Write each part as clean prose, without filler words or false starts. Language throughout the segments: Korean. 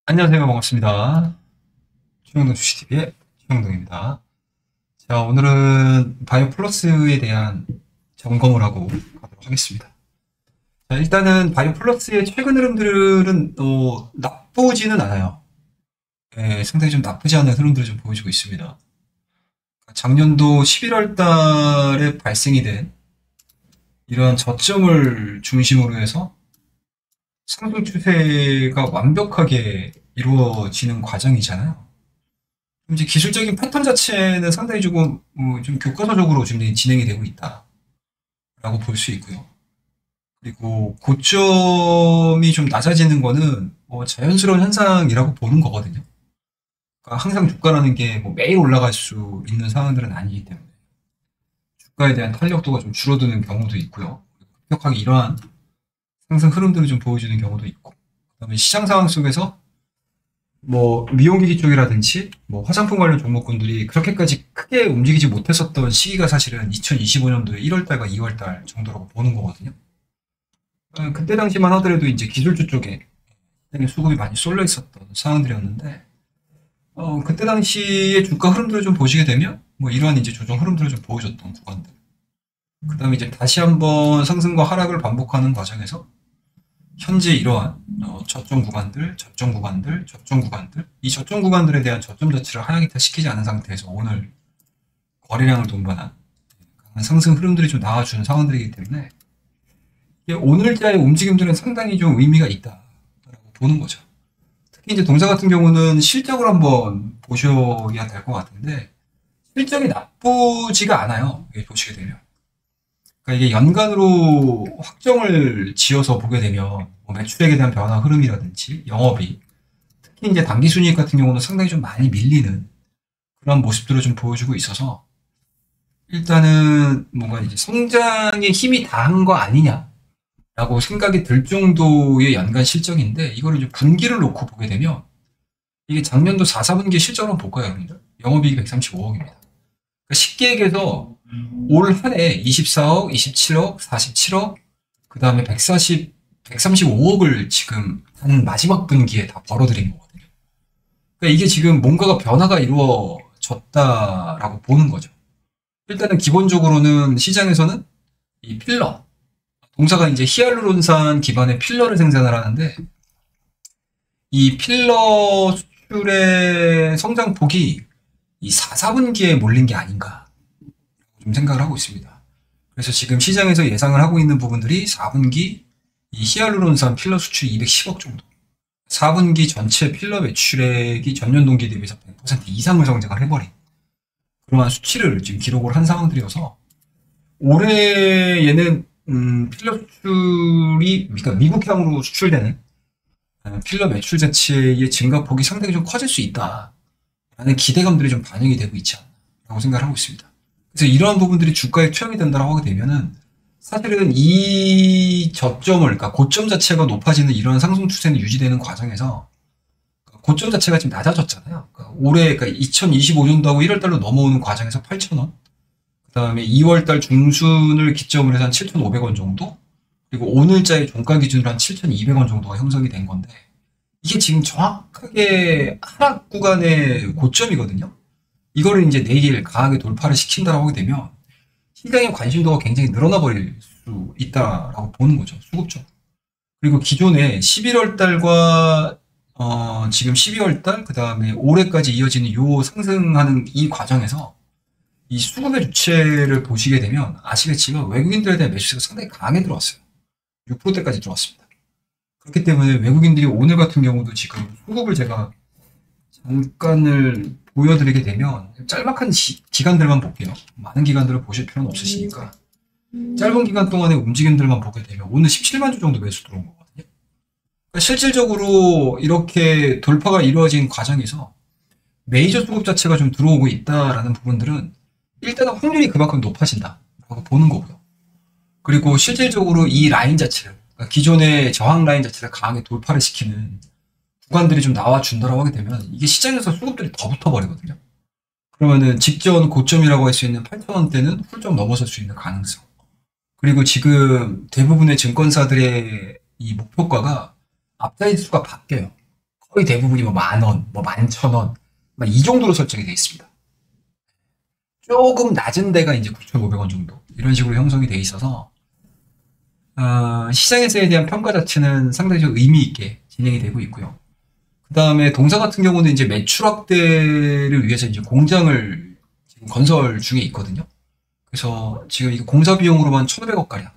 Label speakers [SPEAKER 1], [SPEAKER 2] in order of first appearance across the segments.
[SPEAKER 1] 안녕하세요. 반갑습니다. 최영동 주식TV의 최영동입니다. 자, 오늘은 바이오 플러스에 대한 점검을 하고 가도록 하겠습니다. 자, 일단은 바이오 플러스의 최근 흐름들은 나쁘지는 않아요. 예, 상당히 좀 나쁘지 않은 흐름들을 좀 보여주고 있습니다. 작년도 11월 달에 발생이 된 이러한 저점을 중심으로 해서 상승 추세가 완벽하게 이루어지는 과정이잖아요. 이제 기술적인 패턴 자체는 상당히 조금 좀 교과서적으로 지금 진행이 되고 있다라고 볼 수 있고요. 그리고 고점이 좀 낮아지는 거는 자연스러운 현상이라고 보는 거거든요. 그러니까 항상 주가라는 게 매일 올라갈 수 있는 상황들은 아니기 때문에 주가에 대한 탄력도가 좀 줄어드는 경우도 있고요. 급격하게 이러한 상승 흐름들을 좀 보여주는 경우도 있고, 그다음에 시장 상황 속에서 미용기기 쪽이라든지 화장품 관련 종목군들이 그렇게까지 크게 움직이지 못했었던 시기가 사실은 2025년도에 1월달과 2월달 정도라고 보는 거거든요. 그때 당시만 하더라도 이제 기술주 쪽에 수급이 많이 쏠려 있었던 상황들이었는데, 그때 당시의 주가 흐름들을 좀 보시게 되면 이러한 이제 조정 흐름들을 좀 보여줬던 구간들. 그 다음에 이제 다시 한번 상승과 하락을 반복하는 과정에서 현재 이러한 저점 구간들, 저점 구간들, 저점 구간들, 이 저점 구간들에 대한 저점 자체를 하향이탈 시키지 않은 상태에서 오늘 거래량을 동반한 상승 흐름들이 좀 나와주는 상황들이기 때문에 오늘자의 움직임들은 상당히 좀 의미가 있다라고 보는 거죠. 특히 이제 동사 같은 경우는 실적을 한번 보셔야 될 것 같은데 실적이 나쁘지가 않아요. 보시게 되면. 그러니까 이게 연간으로 확정을 지어서 보게 되면 매출액에 대한 변화 흐름이라든지 영업이 특히 이제 당기순이익 같은 경우는 상당히 좀 많이 밀리는 그런 모습들을 좀 보여주고 있어서 일단은 뭔가 이제 성장에 힘이 다한 거 아니냐라고 생각이 들 정도의 연간 실적인데 이거를 이제 분기를 놓고 보게 되면 이게 작년도 4, 4분기 실적을 한번 볼까요, 여러분들? 영업이익이 135억입니다. 그러니까 쉽게 얘기해서 올 한 해 24억, 27억, 47억, 그 다음에 135억을 지금 한 마지막 분기에 다 벌어들인 거거든요. 그러니까 이게 지금 뭔가가 변화가 이루어졌다라고 보는 거죠. 일단은 기본적으로는 시장에서는 이 필러, 동사가 이제 히알루론산 기반의 필러를 생산을 하는데 이 필러 수출의 성장폭이 이 4, 4분기에 몰린 게 아닌가 좀 생각을 하고 있습니다. 그래서 지금 시장에서 예상을 하고 있는 부분들이 4분기 이 히알루론산 필러 수출이 210억 정도, 4분기 전체 필러 매출액이 전년 동기 대비해서 100% 이상을 성장을 해버린 그러한 수치를 지금 기록을 한 상황들이어서 올해에는 필러 수출이 그러니까 미국향으로 수출되는 필러 매출 자체의 증가폭이 상당히 좀 커질 수 있다라는 기대감들이 좀 반영이 되고 있지 않나라고 생각을 하고 있습니다. 그래서 이러한 부분들이 주가에 투영이 된다고 하게 되면은 사실은 이 저점을, 그러니까 고점 자체가 높아지는 이런 상승 추세는 유지되는 과정에서 고점 자체가 지금 낮아졌잖아요. 그러니까 올해, 그러니까 2025년도하고 1월달로 넘어오는 과정에서 8,000원, 그 다음에 2월달 중순을 기점으로 해서 한 7,500원 정도, 그리고 오늘자의 종가 기준으로 한 7,200원 정도가 형성이 된 건데, 이게 지금 정확하게 하락 구간의 고점이거든요. 이거를 이제 내일 강하게 돌파를 시킨다고 하게 되면 시장의 관심도가 굉장히 늘어나 버릴 수 있다라고 보는 거죠. 수급적으로. 그리고 기존에 11월 달과 지금 12월 달, 그 다음에 올해까지 이어지는 요 상승하는 이 과정에서 이 수급의 주체를 보시게 되면 아시겠지만 외국인들에 대한 매수세가 상당히 강하게 들어왔어요. 6%대까지 들어왔습니다. 그렇기 때문에 외국인들이 오늘 같은 경우도 지금 수급을 제가 잠깐을 보여드리게 되면 짤막한 기간들만 볼게요. 많은 기간들을 보실 필요는 없으시니까 짧은 기간 동안의 움직임들만 보게 되면 오늘 17만 주 정도 매수 들어온 거거든요. 그러니까 실질적으로 이렇게 돌파가 이루어진 과정에서 메이저 수급 자체가 좀 들어오고 있다라는 부분들은 일단은 확률이 그만큼 높아진다라고 보는 거고요. 그리고 실질적으로 이 라인 자체를, 그러니까 기존의 저항 라인 자체를 강하게 돌파를 시키는 구간들이 좀 나와준다라고 하게 되면 이게 시장에서 수급들이 더 붙어버리거든요. 그러면은 직전 고점이라고 할 수 있는 8,000원대는 훌쩍 넘어설 수 있는 가능성. 그리고 지금 대부분의 증권사들의 이 목표가가 앞자리 수가 바뀌어요. 거의 대부분이 뭐 10,000원, 뭐 11,000원, 막 이 정도로 설정이 되어 있습니다. 조금 낮은 데가 이제 9,500원 정도. 이런 식으로 형성이 되어 있어서, 시장에서에 대한 평가 자체는 상당히 좀 의미 있게 진행이 되고 있고요. 그 다음에 동사 같은 경우는 이제 매출 확대를 위해서 이제 공장을 지금 건설 중에 있거든요. 그래서 지금 이거 공사 비용으로만 1,500억 가량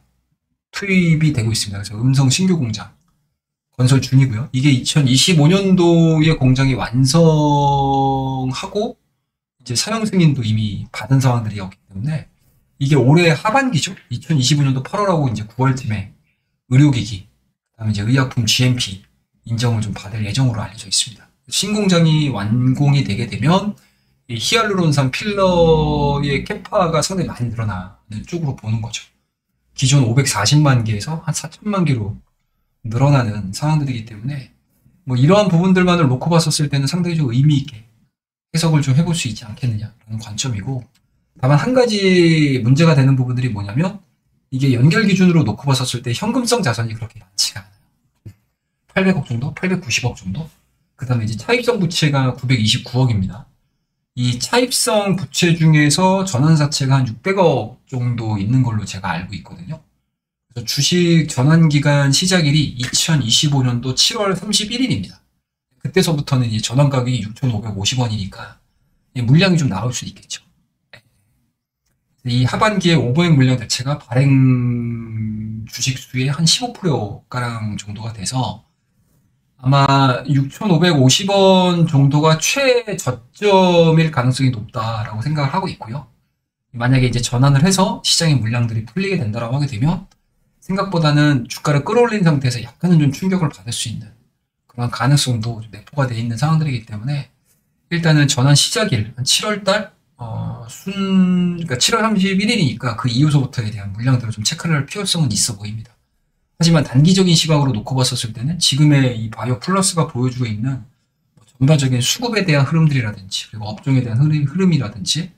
[SPEAKER 1] 투입이 되고 있습니다. 그래서 음성 신규 공장 건설 중이고요. 이게 2025년도에 공장이 완성하고 이제 사용 승인도 이미 받은 상황들이었기 때문에 이게 올해 하반기죠. 2025년도 8월하고 이제 9월쯤에 의료기기, 그다음에 이제 의약품 GMP 인정을 좀 받을 예정으로 알려져 있습니다. 신공장이 완공이 되게 되면 이 히알루론산 필러의 캐파가 상당히 많이 늘어나는 쪽으로 보는 거죠. 기존 540만 개에서 한 4천만 개로 늘어나는 상황들이기 때문에 뭐 이러한 부분들만을 놓고 봤었을 때는 상당히 좀 의미 있게 해석을 좀 해볼 수 있지 않겠느냐라는 관점이고, 다만 한 가지 문제가 되는 부분들이 뭐냐면 이게 연결 기준으로 놓고 봤었을 때 현금성 자산이 그렇게 많지가 않아요. 800억 정도? 890억 정도? 그 다음에 이제 차입성 부채가 929억입니다. 이 차입성 부채 중에서 전환사채가 한 600억 정도 있는 걸로 제가 알고 있거든요. 그래서 주식 전환기간 시작일이 2025년도 7월 31일입니다. 그때서부터는 이 전환 가격이 6,550원이니까 물량이 좀 나올 수 있겠죠. 이 하반기에 오버행 물량 자체가 발행 주식 수의 한 15%가량 정도가 돼서 아마 6,550원 정도가 최저점일 가능성이 높다라고 생각을 하고 있고요. 만약에 이제 전환을 해서 시장의 물량들이 풀리게 된다라고 하게 되면 생각보다는 주가를 끌어올린 상태에서 약간은 좀 충격을 받을 수 있는 그런 가능성도 내포가 되어 있는 상황들이기 때문에 일단은 전환 시작일, 한 7월달, 그러니까 7월 31일이니까 그 이후서부터에 대한 물량들을 좀 체크를 할 필요성은 있어 보입니다. 하지만 단기적인 시각으로 놓고 봤었을 때는 지금의 이 바이오 플러스가 보여주고 있는 전반적인 수급에 대한 흐름들이라든지, 그리고 업종에 대한 흐름이라든지,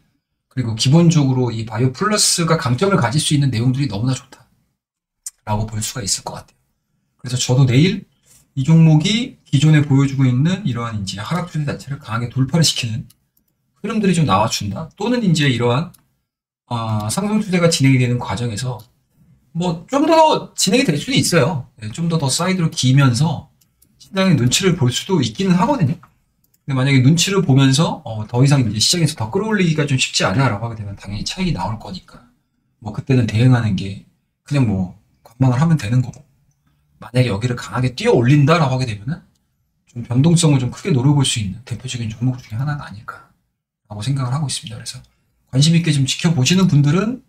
[SPEAKER 1] 그리고 기본적으로 이 바이오 플러스가 강점을 가질 수 있는 내용들이 너무나 좋다라고 볼 수가 있을 것 같아요. 그래서 저도 내일 이 종목이 기존에 보여주고 있는 이러한 이제 하락 추세 자체를 강하게 돌파를 시키는 흐름들이 좀 나와준다. 또는 이제 이러한 상승 추세가 진행이 되는 과정에서 뭐 좀 더 진행이 될 수도 있어요. 좀 더 사이드로 기면서 시장의 눈치를 볼 수도 있기는 하거든요. 근데 만약에 눈치를 보면서 더 이상 이제 시장에서 더 끌어올리기가 좀 쉽지 않아라고 하게 되면 당연히 차익이 나올 거니까 뭐 그때는 대응하는 게 그냥 뭐 관망을 하면 되는 거고, 만약에 여기를 강하게 뛰어 올린다라고 하게 되면은 좀 변동성을 좀 크게 노려볼 수 있는 대표적인 종목 중에 하나가 아닐까라고 생각을 하고 있습니다. 그래서 관심 있게 좀 지켜보시는 분들은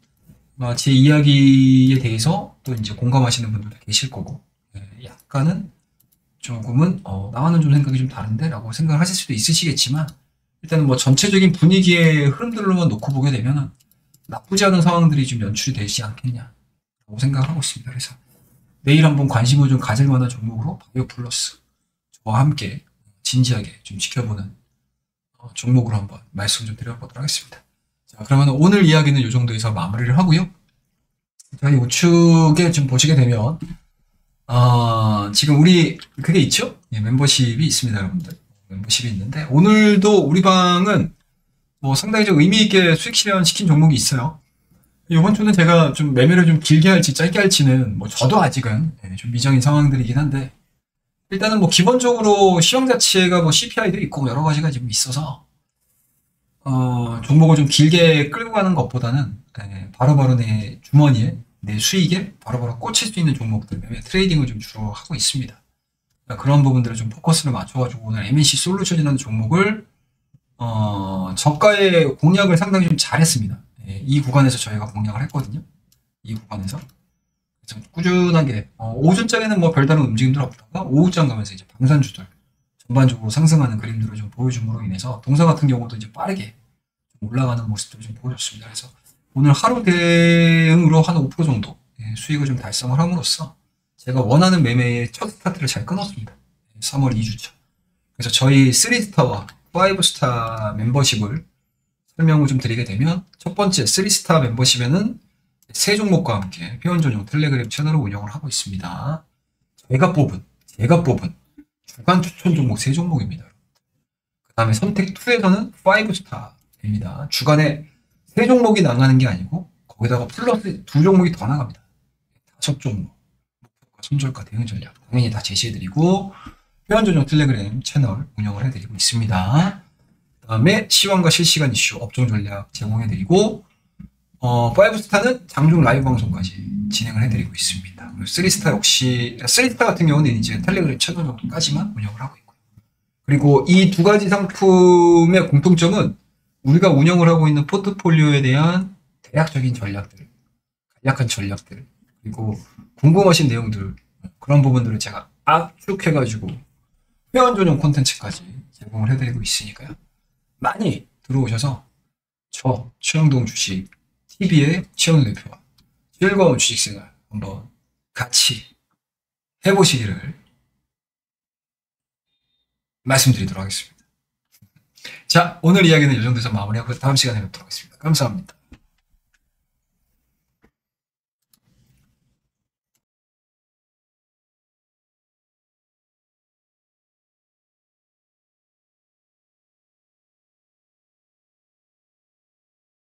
[SPEAKER 1] 제 이야기에 대해서 또 이제 공감하시는 분들도 계실 거고, 약간은 조금은 나와는 좀 생각이 좀 다른데라고 생각을 하실 수도 있으시겠지만, 일단은 뭐 전체적인 분위기의 흐름들로만 놓고 보게 되면은 나쁘지 않은 상황들이 좀 연출이 되지 않겠냐라고 생각을 하고 있습니다. 그래서 내일 한번 관심을 좀 가질 만한 종목으로 바이오 플러스 저와 함께 진지하게 좀 지켜보는 종목으로 한번 말씀 좀 드려보도록 하겠습니다. 자, 그러면 오늘 이야기는 이 정도에서 마무리를 하고요. 저희 우측에 좀 보시게 되면 지금 우리 그게 있죠? 멤버십이 있습니다, 여러분들. 멤버십이 있는데 오늘도 우리 방은 뭐 상당히 좀 의미 있게 수익 실현 시킨 종목이 있어요. 이번 주는 제가 좀 매매를 좀 길게 할지 짧게 할지는 뭐 저도 아직은 좀 미정인 상황들이긴 한데, 일단은 뭐 기본적으로 시황 자체가 뭐 CPI도 있고 여러 가지가 지금 있어서 종목을 좀 길게 끌고 가는 것보다는 바로바로 내 주머니에 내 수익에 바로바로 꽂힐 수 있는 종목들 매매 트레이딩을 좀 주로 하고 있습니다. 그러니까 그런 부분들을 좀 포커스를 맞춰가지고 오늘 MNC 솔루션이라는 종목을 저가의 공략을 상당히 좀 잘했습니다. 이 구간에서 저희가 공략을 했거든요. 이 구간에서 그래서 꾸준하게 오전장에는 뭐 별다른 움직임들 없다가 오후장 가면서 이제 방산주들 전반적으로 상승하는 그림들을 좀 보여줌으로 인해서 동사 같은 경우도 이제 빠르게 좀 올라가는 모습들을 좀 보여줬습니다. 그래서 오늘 하루 대응으로 한 5% 정도 수익을 좀 달성을 함으로써 제가 원하는 매매의 첫 스타트를 잘 끊었습니다. 3월 2주차. 그래서 저희 3스타와 5스타 멤버십을 설명을 좀 드리게 되면, 첫 번째 3스타 멤버십에는 세 종목과 함께 회원 전용 텔레그램 채널을 운영을 하고 있습니다. 제가 뽑은 주간 추천 종목 3종목입니다. 그 다음에 선택 2에서는 5스타입니다. 주간에 3종목이 나가는 게 아니고 거기다가 플러스 2종목이 더 나갑니다. 5종목. 목표가, 손절가, 대응 전략 당연히 다 제시해드리고 회원전용 텔레그램 채널 운영을 해드리고 있습니다. 그 다음에 시황과 실시간 이슈, 업종 전략 제공해드리고 5스타는 장중 라이브 방송까지 진행을 해드리고 있습니다. 3스타 역시 3스타 같은 경우는 이제 텔레그램 채널 정도까지만 운영을 하고 있고요. 그리고 이 두 가지 상품의 공통점은 우리가 운영을 하고 있는 포트폴리오에 대한 대략적인 전략들, 간략한 전략들, 그리고 궁금하신 내용들, 그런 부분들을 제가 압축해가지고 회원 전용 콘텐츠까지 제공을 해드리고 있으니까요. 많이 들어오셔서 저 최영동 주식 TV의 최영동 대표와 즐거운 주식생활 한번 같이 해보시기를 말씀드리도록 하겠습니다. 자, 오늘 이야기는 이 정도에서 마무리하고 다음 시간에 뵙도록 하겠습니다. 감사합니다.